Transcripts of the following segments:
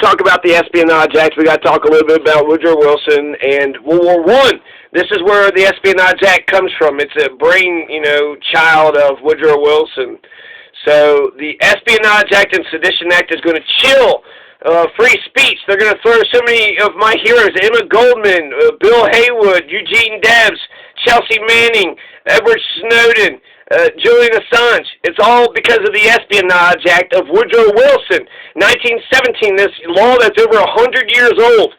talk about the Espionage Act, we got to talk a little bit about Woodrow Wilson and World War I. This is where the Espionage Act comes from. It's a brain, child of Woodrow Wilson. So the Espionage Act and Sedition Act is going to chill free speech. They're going to throw so many of my heroes, Emma Goldman, Bill Haywood, Eugene Debs, Chelsea Manning, Edward Snowden, Julian Assange. It's all because of the Espionage Act of Woodrow Wilson. 1917, this law that's over 100 years old.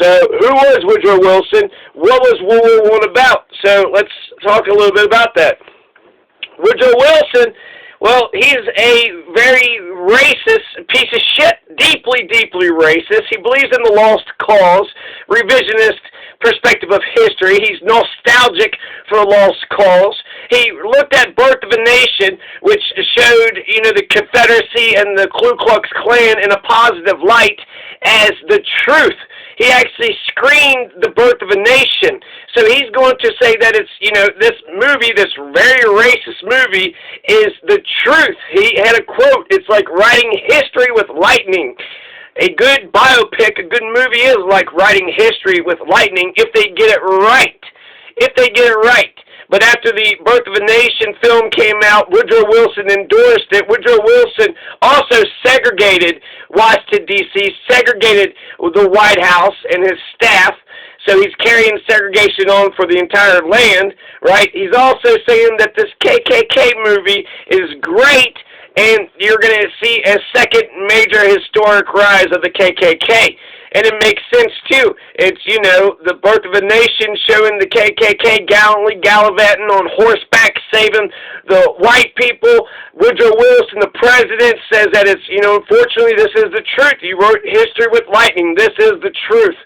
So who was Woodrow Wilson? What was World War I about? So let's talk a little bit about that. Woodrow Wilson, well, he's a very racist piece of shit. Deeply, deeply racist. He believes in the lost cause, revisionist perspective of history. He's nostalgic for a lost cause. He looked at Birth of a Nation, which showed, the Confederacy and the Ku Klux Klan in a positive light as the truth. He actually screened the Birth of a Nation. So he's going to say that it's, this movie, this very racist movie, is the truth. He had a quote, it's like writing history with lightning. A good biopic, a good movie is like writing history with lightning if they get it right. If they get it right. But after the Birth of a Nation film came out, Woodrow Wilson endorsed it. Woodrow Wilson also segregated Washington, D.C., segregated the White House and his staff. So he's carrying segregation on for the entire land, right? He's also saying that this KKK movie is great, and you're going to see a second major historic rise of the KKK. And it makes sense, too. It's, the Birth of a Nation showing the KKK gallantly gallivanting on horseback, saving the white people. Woodrow Wilson, the president, says that it's, unfortunately, this is the truth. He wrote history with lightning. This is the truth.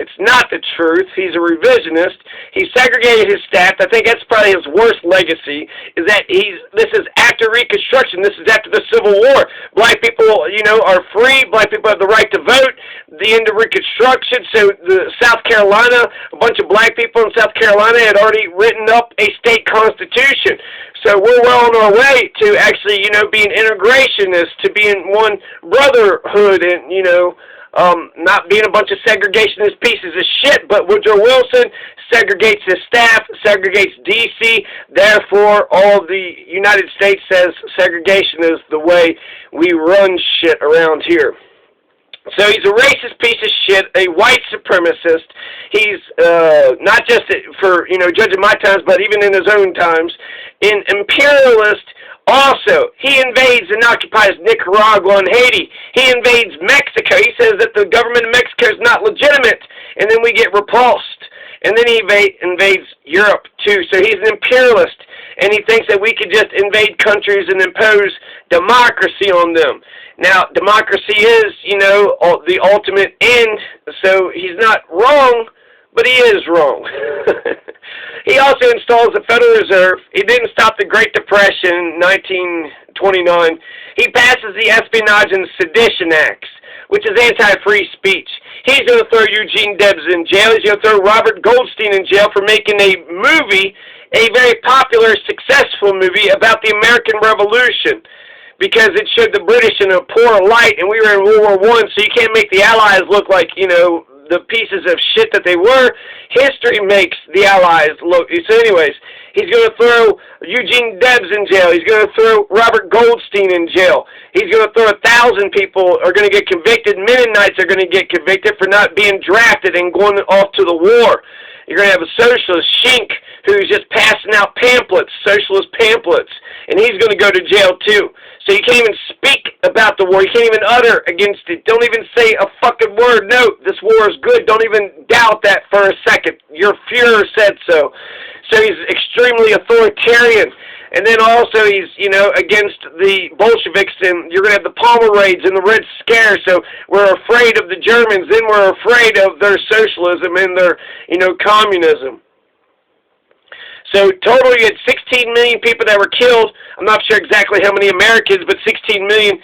It's not the truth. He's a revisionist. He segregated his staff. I think that's probably his worst legacy, is that this is after Reconstruction. This is after the Civil War. Black people, are free. Black people have the right to vote. The end of Reconstruction. So South Carolina, a bunch of black people in South Carolina had already written up a state constitution. So we're well on our way to actually, being integrationists, to being one brotherhood and, not being a bunch of segregationist pieces of shit. But Woodrow Wilson segregates his staff, segregates D.C., therefore all the United States says segregation is the way we run shit around here. So he's a racist piece of shit, a white supremacist. He's not just for, judging my times, but even in his own times, an imperialist. Also, he invades and occupies Nicaragua and Haiti. He invades Mexico. He says that the government of Mexico is not legitimate, and then we get repulsed. And then he invades Europe, too. So he's an imperialist, and he thinks that we could just invade countries and impose democracy on them. Now, democracy is, the ultimate end, so he's not wrong, but he is wrong. He also installs the Federal Reserve. He didn't stop the Great Depression in 1929. He passes the Espionage and Sedition Acts, which is anti-free speech. He's going to throw Eugene Debs in jail. He's going to throw Robert Goldstein in jail for making a movie, a very popular, successful movie about the American Revolution, because it showed the British in a poor light, and we were in World War I, so you can't make the Allies look like, the pieces of shit that they were. History makes the Allies look. So anyways, he's going to throw Eugene Debs in jail. He's going to throw Robert Goldstein in jail. He's going to throw 1,000 people are going to get convicted. Mennonites are going to get convicted for not being drafted and going off to the war. You're going to have a socialist, Shink, who's just passing out pamphlets, socialist pamphlets, and he's going to go to jail too. So you can't even speak about the war. You can't even utter against it. Don't even say a fucking word. No, this war is good. Don't even doubt that for a second. Your Fuhrer said so. So he's extremely authoritarian. And then also he's, against the Bolsheviks, and you're going to have the Palmer Raids and the Red Scare, so we're afraid of the Germans, then we're afraid of their socialism and their, communism. So total, you had 16 million people that were killed. I'm not sure exactly how many Americans, but 16 million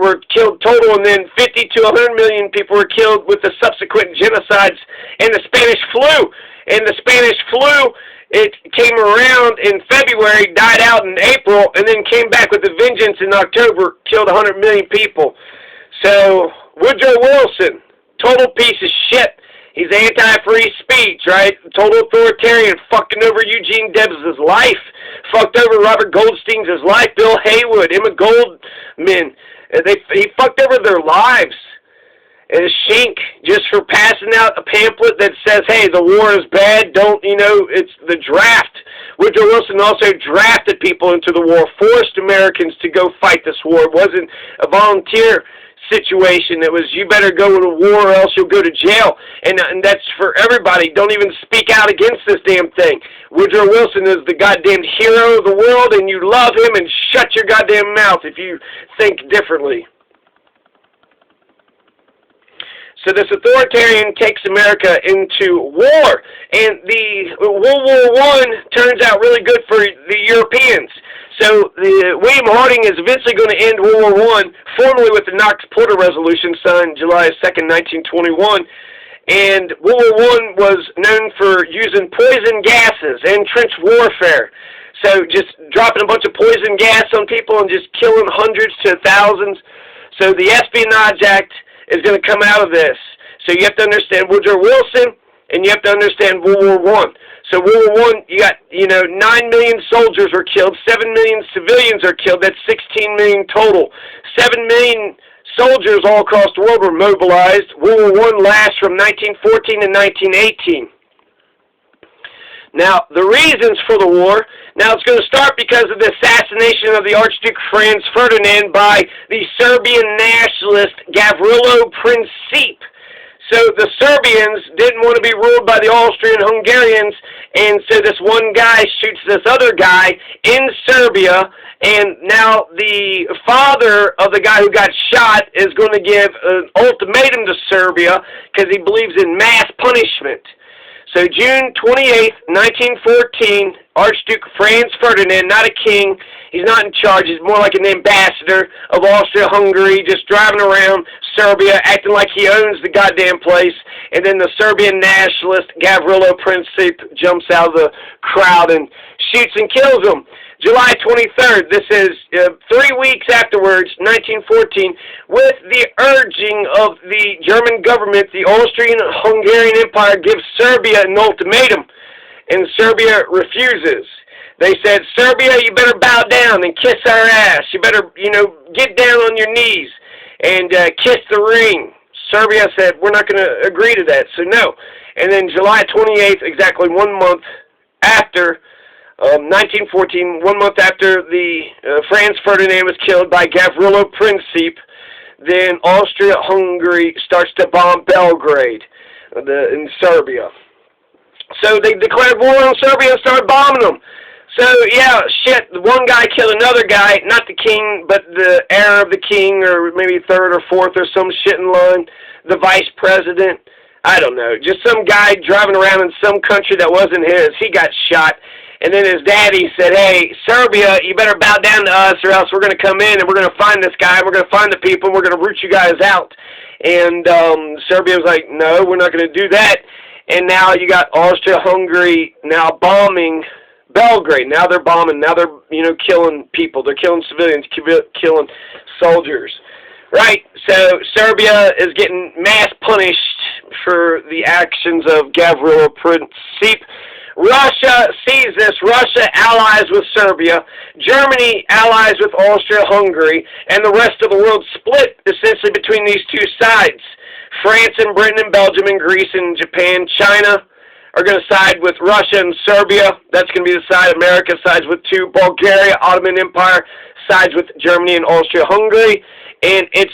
were killed total, and then 50 to 100 million people were killed with the subsequent genocides and the Spanish flu. And the Spanish flu, it came around in February, died out in April, and then came back with a vengeance in October, killed 100 million people. So Woodrow Wilson, total piece of shit. He's anti-free speech, right? Total authoritarian, fucking over Eugene Debs' life, fucked over Robert Goldstein's life, Bill Haywood, Emma Goldman. He fucked over their lives. And a shink just for passing out a pamphlet that says, hey, the war is bad, it's the draft. Woodrow Wilson also drafted people into the war, forced Americans to go fight this war. It wasn't a volunteer situation. It was, you better go to war or else you'll go to jail. And that's for everybody. Don't even speak out against this damn thing. Woodrow Wilson is the goddamn hero of the world, and you love him, and shut your goddamn mouth if you think differently. So this authoritarian takes America into war, and the World War I turns out really good for the Europeans. So William Harding is eventually going to end World War I, formally with the Knox-Porter Resolution signed July 2nd, 1921. And World War I was known for using poison gases and trench warfare. So just dropping a bunch of poison gas on people and just killing hundreds to thousands. So the Espionage Act is going to come out of this. So you have to understand Woodrow Wilson, and you have to understand World War I. So World War I, you got, 9 million soldiers were killed, 7 million civilians are killed, that's 16 million total. 7 million soldiers all across the world were mobilized. World War I lasts from 1914 to 1918. Now, the reasons for the war, now it's going to start because of the assassination of the Archduke Franz Ferdinand by the Serbian nationalist Gavrilo Princip. So the Serbians didn't want to be ruled by the Austrian-Hungarians, and so this one guy shoots this other guy in Serbia, and now the father of the guy who got shot is going to give an ultimatum to Serbia because he believes in mass punishment. So June 28th, 1914, Archduke Franz Ferdinand, not a king, he's not in charge, he's more like an ambassador of Austria-Hungary, just driving around Serbia, acting like he owns the goddamn place, and then the Serbian nationalist Gavrilo Princip jumps out of the crowd and shoots and kills him. July 23rd, this is 3 weeks afterwards, 1914, with the urging of the German government, the Austrian-Hungarian Empire gives Serbia an ultimatum, and Serbia refuses. They said, Serbia, you better bow down and kiss our ass. You better, get down on your knees and kiss the ring. Serbia said, we're not going to agree to that, so no. And then July 28th, exactly 1 month after 1914, 1 month after the Franz Ferdinand was killed by Gavrilo Princip, then Austria-Hungary starts to bomb Belgrade in Serbia. So they declared war on Serbia and started bombing them. So, yeah, shit, one guy killed another guy, not the king, but the heir of the king, or maybe third or fourth or some shit in line, the vice president. I don't know, just some guy driving around in some country that wasn't his. He got shot. And then his daddy said, hey, Serbia, you better bow down to us or else we're going to come in and we're going to find this guy, we're going to find the people, and we're going to root you guys out. And Serbia was like, no, we're not going to do that. And now you got Austria-Hungary now bombing Belgrade. Now they're bombing. Now they're, killing people. They're killing civilians, killing soldiers. Right? So Serbia is getting mass punished for the actions of Gavrilo Princip. Russia sees this. Russia allies with Serbia. Germany allies with Austria-Hungary. And the rest of the world split essentially between these two sides. France and Britain and Belgium and Greece and Japan. China are going to side with Russia and Serbia. That's going to be the side. America sides with two. Bulgaria, Ottoman Empire, sides with Germany and Austria-Hungary. And it's,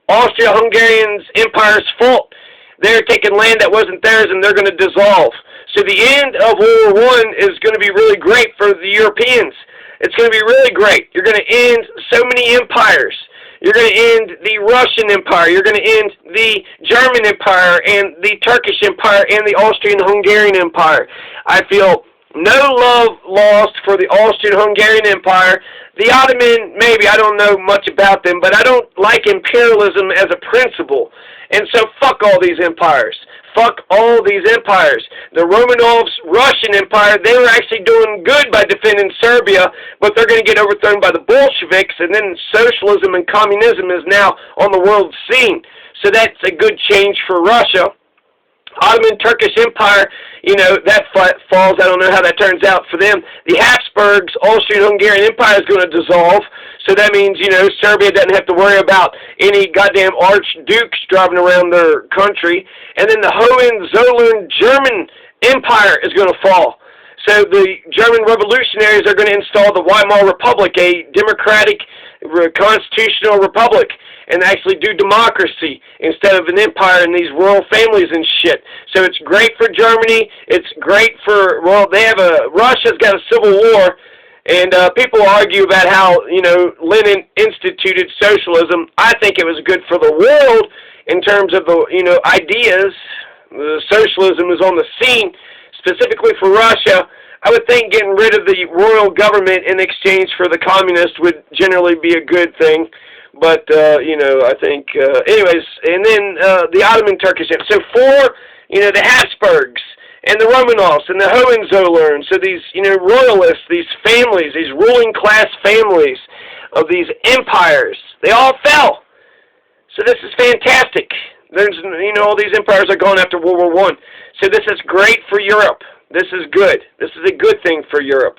Austria-Hungarian's empire's fault. They're taking land that wasn't theirs and they're going to dissolve. So the end of World War I is going to be really great for the Europeans. It's going to be really great. You're going to end so many empires. You're going to end the Russian Empire. You're going to end the German Empire and the Turkish Empire and the Austrian-Hungarian Empire. I feel no love lost for the Austrian-Hungarian Empire. The Ottoman, maybe, I don't know much about them, but I don't like imperialism as a principle. And so fuck all these empires. Fuck all these empires. The Romanovs' Russian Empire, they were actually doing good by defending Serbia, but they're going to get overthrown by the Bolsheviks, and then socialism and communism is now on the world scene. So that's a good change for Russia. Ottoman Turkish Empire, you know, that falls. I don't know how that turns out for them. The Habsburgs, Austrian-Hungarian Empire is going to dissolve. So that means, you know, Serbia doesn't have to worry about any goddamn archdukes driving around their country. And then the Hohenzollern German Empire is going to fall. So the German revolutionaries are going to install the Weimar Republic, a democratic constitutional republic, and actually do democracy instead of an empire and these royal families and shit. So it's great for Germany. It's great for, well, Russia's got a civil war, and people argue about how, you know, Lenin instituted socialism. I think it was good for the world in terms of the, you know, ideas. The socialism is on the scene, specifically for Russia. I would think getting rid of the royal government in exchange for the communists would generally be a good thing. But, you know, I think, anyways, and then the Ottoman Turkish Empire. So for, you know, the Habsburgs and the Romanovs and the Hohenzollern, so these, you know, royalists, these families, these ruling class families of these empires, they all fell. So this is fantastic. There's, you know, all these empires are going after World War I. So this is great for Europe. This is good. This is a good thing for Europe.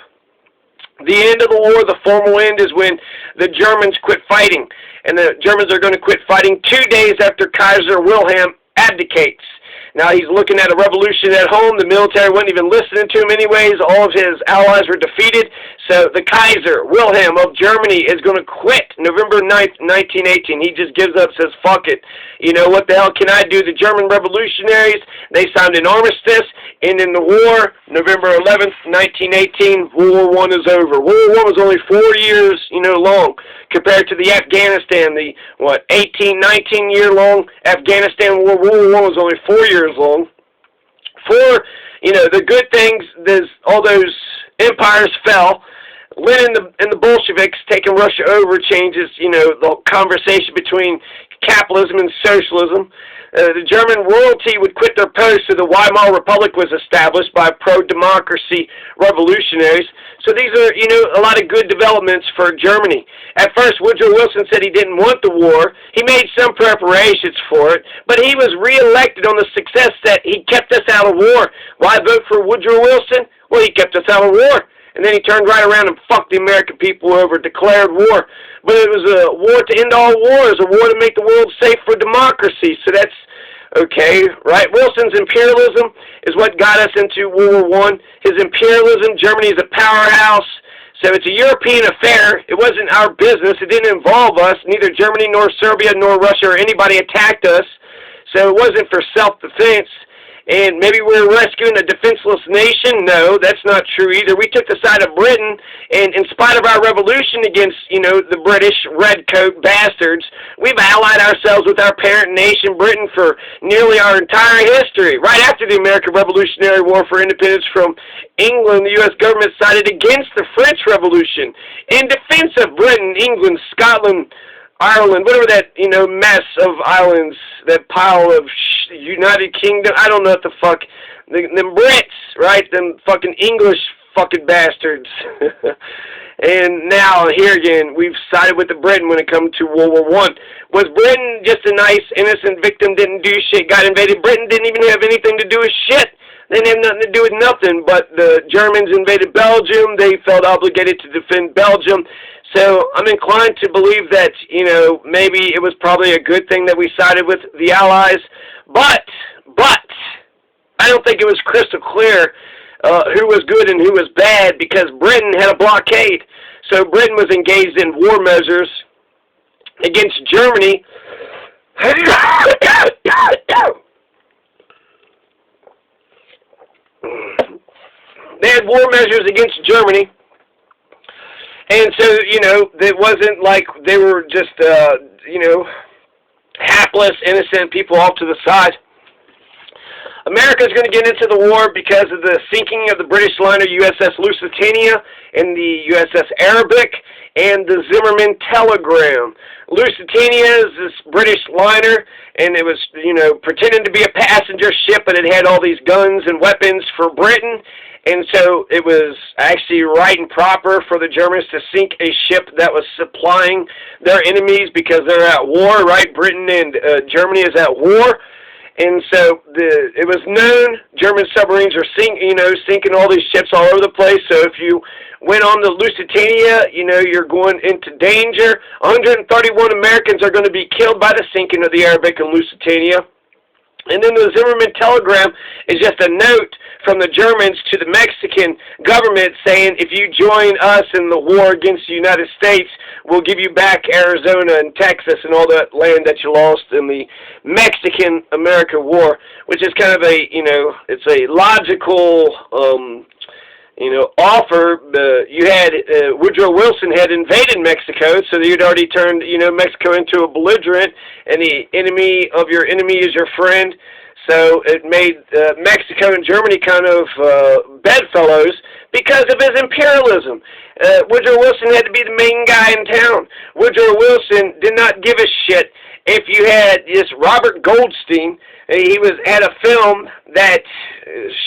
The end of the war, the formal end, is when the Germans quit fighting. And the Germans are going to quit fighting 2 days after Kaiser Wilhelm abdicates. Now he's looking at a revolution at home. The military wasn't even listening to him anyways. All of his allies were defeated. So the Kaiser Wilhelm of Germany is going to quit November 9th, 1918. He just gives up, says, fuck it. You know, what the hell can I do? The German revolutionaries, they signed an armistice, ending the war. November 11th, 1918, World War I is over. World War I was only 4 years, you know, long compared to the Afghanistan, the, 18, 19-year long Afghanistan war. World War I was only 4 years long. For, you know, the good things, all those empires fell. Lenin and the Bolsheviks taking Russia over changes, you know, the conversation between capitalism and socialism. The German royalty would quit their post, so the Weimar Republic was established by pro-democracy revolutionaries. So these are, you know, a lot of good developments for Germany. At first, Woodrow Wilson said he didn't want the war. He made some preparations for it, but he was reelected on the success that he kept us out of war. Why vote for Woodrow Wilson? Well, he kept us out of war. And then he turned right around and fucked the American people over, declared war. But it was a war to end all wars, a war to make the world safe for democracy. So that's okay, right? Wilson's imperialism is what got us into World War I. His imperialism, Germany is a powerhouse. So it's a European affair. It wasn't our business. It didn't involve us. Neither Germany nor Serbia nor Russia or anybody attacked us. So it wasn't for self-defense. And maybe we're rescuing a defenseless nation. No, that's not true either. We took the side of Britain, and in spite of our revolution against, you know, the British redcoat bastards, we've allied ourselves with our parent nation, Britain, for nearly our entire history. Right after the American Revolutionary War for independence from England, the U.S. government sided against the French Revolution in defense of Britain, England, Scotland, Ireland, whatever that, you know, mess of islands, that pile of United Kingdom, I don't know what the fuck, them Brits, right, them fucking English fucking bastards. And now, here again, we've sided with the Britain when it comes to World War I. Was Britain just a nice, innocent victim, didn't do shit, got invaded? Britain didn't even have anything to do with shit. They didn't have nothing to do with nothing, but the Germans invaded Belgium. They felt obligated to defend Belgium. So I'm inclined to believe that, you know, maybe it was probably a good thing that we sided with the Allies. But, I don't think it was crystal clear who was good and who was bad, because Britain had a blockade. So Britain was engaged in war measures against Germany. They had war measures against Germany. And so, you know, it wasn't like they were just, you know, hapless, innocent people off to the side. America's going to get into the war because of the sinking of the British liner USS Lusitania and the USS Arabic and the Zimmerman telegram. Lusitania is this British liner, and it was, pretending to be a passenger ship, but it had all these guns and weapons for Britain. And so it was actually right and proper for the Germans to sink a ship that was supplying their enemies because they're at war, right? Britain and Germany is at war. And so it was known German submarines are sinking all these ships all over the place. So if you went on the Lusitania, you're going into danger. 131 Americans are going to be killed by the sinking of the Arabic and Lusitania. And then the Zimmerman telegram is just a note from the Germans to the Mexican government saying, if you join us in the war against the United States, we'll give you back Arizona and Texas and all that land that you lost in the Mexican-American War, which is kind of it's a logical offer. You had Woodrow Wilson had invaded Mexico, so you'd already turned Mexico into a belligerent, and the enemy of your enemy is your friend. So it made Mexico and Germany kind of bedfellows because of his imperialism. Woodrow Wilson had to be the main guy in town. Woodrow Wilson did not give a shit if you had this Robert Goldstein. He had a film that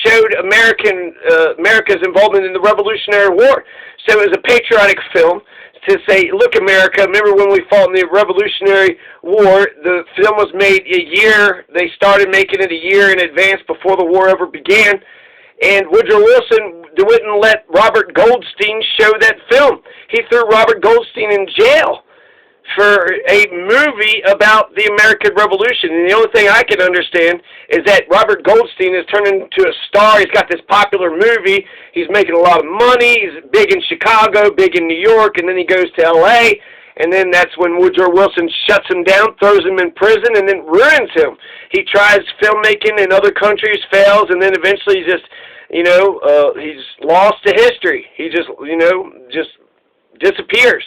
showed America's involvement in the Revolutionary War. So it was a patriotic film to say, look, America, remember when we fought in the Revolutionary War? The film was made a year. They started making it a year in advance before the war ever began. And Woodrow Wilson wouldn't let Robert Goldstein show that film. He threw Robert Goldstein in jail for a movie about the American Revolution. And the only thing I can understand is that Robert Goldstein has turned into a star. He's got this popular movie. He's making a lot of money. He's big in Chicago, big in New York, and then he goes to L.A., and then that's when Woodrow Wilson shuts him down, throws him in prison, and then ruins him. He tries filmmaking in other countries, fails, and then eventually he's lost to history. He just disappears.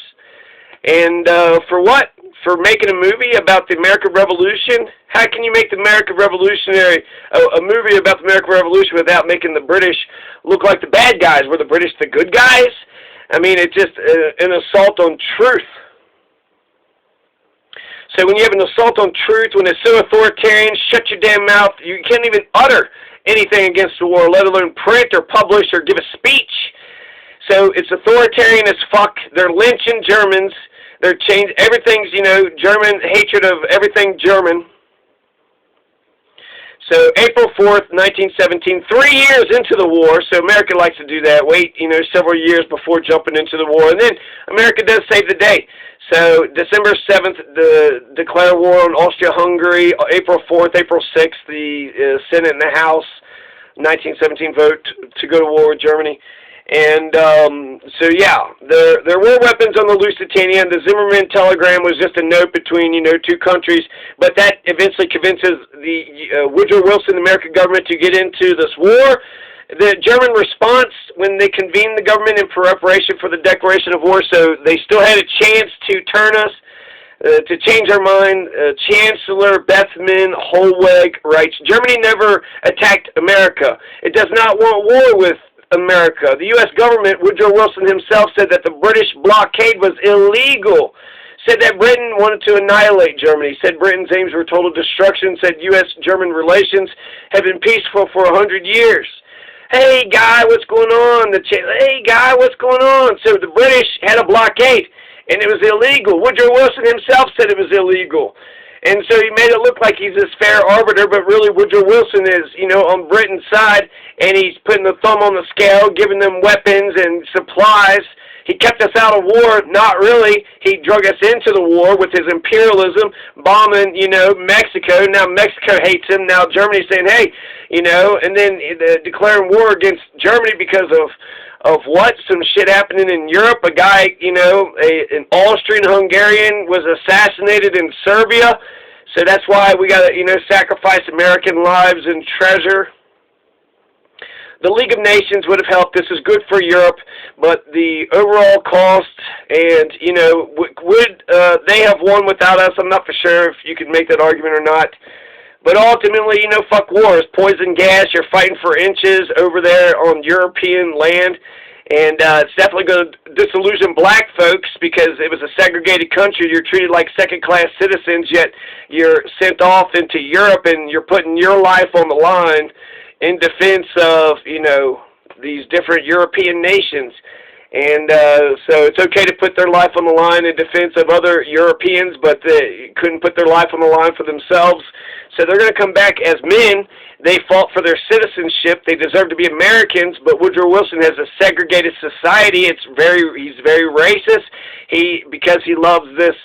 And for what? For making a movie about the American Revolution? How can you make the American Revolutionary a movie about the American Revolution without making the British look like the bad guys? Were the British the good guys? I mean, it's just an assault on truth. So when you have an assault on truth, when it's so authoritarian, shut your damn mouth. You can't even utter anything against the war, let alone print or publish or give a speech. So it's authoritarian as fuck. They're lynching Germans. They're changing everything's, German hatred of everything German. So April 4th, 1917, 3 years into the war. So America likes to do that. Wait, several years before jumping into the war. And then America does save the day. So December 7th, declare war on Austria-Hungary. April 4th, April 6th, the Senate and the House, 1917 vote to go to war with Germany. And so yeah, there were weapons on the Lusitania, and the Zimmerman telegram was just a note between two countries. But that eventually convinces the Woodrow Wilson, the American government, to get into this war. The German response when they convened the government in preparation for the declaration of war, so they still had a chance to turn us, to change our mind. Chancellor Bethmann Hollweg writes, Germany never attacked America. It does not want war with America. The U.S. government, Woodrow Wilson himself, said that the British blockade was illegal. Said that Britain wanted to annihilate Germany. Said Britain's aims were total destruction. Said U.S.-German relations have been peaceful for 100 years. Hey, guy, what's going on? Hey, guy, what's going on? So the British had a blockade, and it was illegal. Woodrow Wilson himself said it was illegal. And so he made it look like he's this fair arbiter, but really Woodrow Wilson is, on Britain's side, and he's putting the thumb on the scale, giving them weapons and supplies. He kept us out of war. Not really. He drug us into the war with his imperialism, bombing, Mexico. Now Mexico hates him. Now Germany's saying, hey, and then declaring war against Germany because of what? Some shit happening in Europe. A guy, an Austrian-Hungarian was assassinated in Serbia. So that's why we got to, sacrifice American lives and treasure. The League of Nations would have helped. This is good for Europe, but the overall cost and, would they have won without us? I'm not for sure if you could make that argument or not. But ultimately, you know, fuck wars, poison gas. You're fighting for inches over there on European land. And it's definitely going to disillusion black folks because it was a segregated country. You're treated like second-class citizens, yet you're sent off into Europe and you're putting your life on the line in defense of, you know, these different European nations. And so it's okay to put their life on the line in defense of other Europeans, but they couldn't put their life on the line for themselves. So they're going to come back as men. They fought for their citizenship. They deserve to be Americans, but Woodrow Wilson has a segregated society. He's very racist. Because he loves this,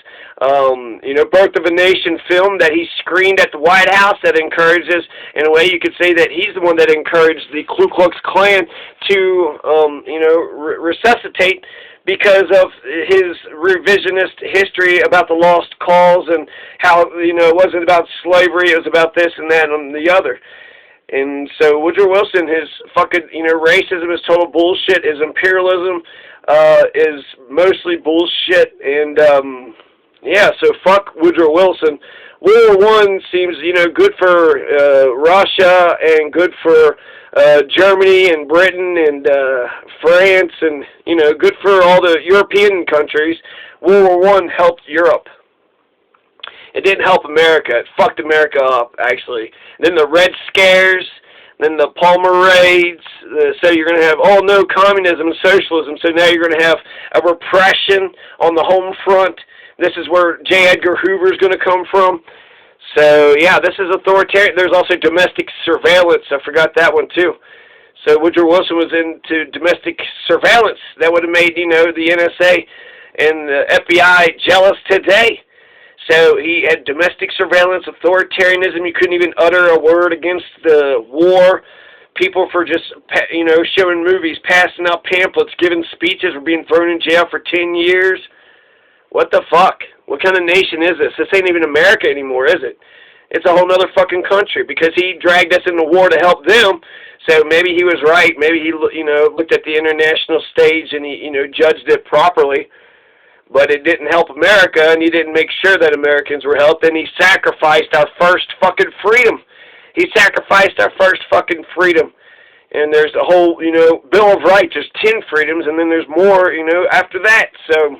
you know, Birth of a Nation film that he screened at the White House that encourages, in a way you could say that he's the one that encouraged the Ku Klux Klan to, you know, resuscitate because of his revisionist history about the lost cause and how, you know, it wasn't about slavery, it was about this and that and the other. And so Woodrow Wilson, his fucking, you know, racism is total bullshit. His imperialism is mostly bullshit. And, yeah, so fuck Woodrow Wilson. World War I seems, you know, good for Russia and good for Germany and Britain and France and, you know, good for all the European countries. World War I helped Europe. It didn't help America. It fucked America up, actually. And then the Red Scares, then the Palmer Raids. So you're going to have, oh, no, communism and socialism. So now you're going to have a repression on the home front. This is where J. Edgar Hoover's going to come from. So, yeah, this is authoritarian. There's also domestic surveillance. I forgot that one, too. So Woodrow Wilson was into domestic surveillance. That would have made, you know, the NSA and the FBI jealous today. So he had domestic surveillance, authoritarianism. You couldn't even utter a word against the war. People for just, you know, showing movies, passing out pamphlets, giving speeches, were being thrown in jail for 10 years. What the fuck? What kind of nation is this? This ain't even America anymore, is it? It's a whole nother fucking country because he dragged us into war to help them. So maybe he was right. Maybe he, you know, looked at the international stage and he, you know, judged it properly. But it didn't help America, and he didn't make sure that Americans were helped, and he sacrificed our first fucking freedom. He sacrificed our first fucking freedom. And there's a whole, you know, Bill of Rights. There's 10 freedoms, and then there's more, you know, after that. So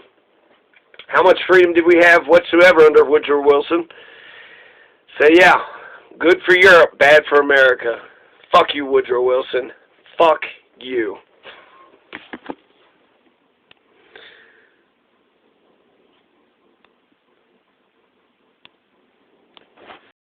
how much freedom did we have whatsoever under Woodrow Wilson? So, yeah, good for Europe, bad for America. Fuck you, Woodrow Wilson. Fuck you.